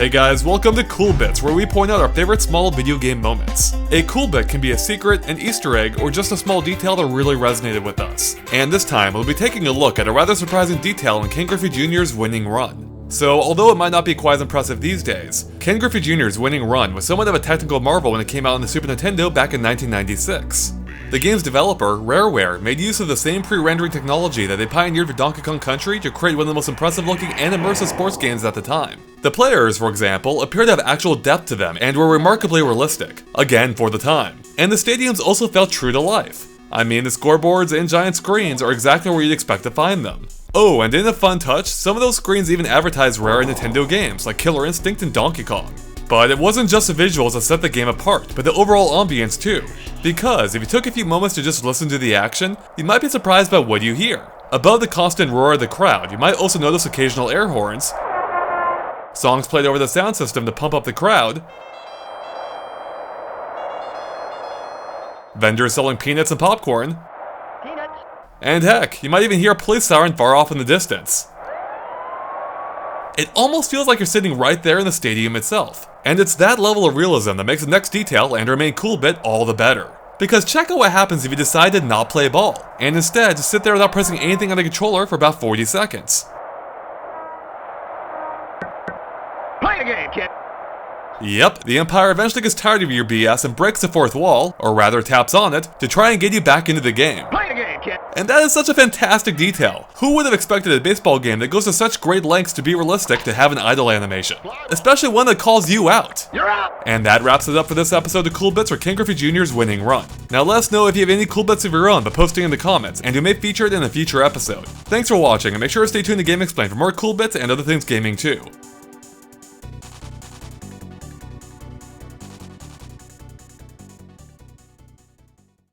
Hey guys, welcome to Cool Bits, where we point out our favorite small video game moments. A cool bit can be a secret, an Easter egg, or just a small detail that really resonated with us. And this time, we'll be taking a look at a rather surprising detail in Ken Griffey Jr.'s winning run. So, although it might not be quite as impressive these days, Ken Griffey Jr.'s winning run was somewhat of a technical marvel when it came out on the Super Nintendo back in 1996. The game's developer, Rareware, made use of the same pre-rendering technology that they pioneered for Donkey Kong Country to create one of the most impressive looking and immersive sports games at the time. The players, for example, appeared to have actual depth to them and were remarkably realistic, again for the time. And the stadiums also felt true to life. I mean, the scoreboards and giant screens are exactly where you'd expect to find them. Oh, and in a fun touch, some of those screens even advertised rare Nintendo games like Killer Instinct and Donkey Kong. But it wasn't just the visuals that set the game apart, but the overall ambience too. Because if you took a few moments to just listen to the action, you might be surprised by what you hear. Above the constant roar of the crowd, you might also notice occasional air horns, songs played over the sound system to pump up the crowd, vendors selling peanuts and popcorn, and heck, you might even hear a police siren far off in the distance. It almost feels like you're sitting right there in the stadium itself. And it's that level of realism that makes the next detail and our main cool bit all the better. Because check out what happens if you decide to not play ball, and instead just sit there without pressing anything on the controller for about 40 seconds. Play the game, kid! Yep, the umpire eventually gets tired of your BS and breaks the fourth wall, or rather taps on it, to try and get you back into the game. Play the game, kid! And that is such a fantastic detail. Who would have expected a baseball game that goes to such great lengths to be realistic to have an idle animation? Especially one that calls you out. You're out! And that wraps it up for this episode of Cool Bits for Ken Griffey Jr.'s winning run. Now let us know if you have any cool bits of your own by posting in the comments, and you may feature it in a future episode. Thanks for watching, and make sure to stay tuned to Game Explained for more cool bits and other things gaming too.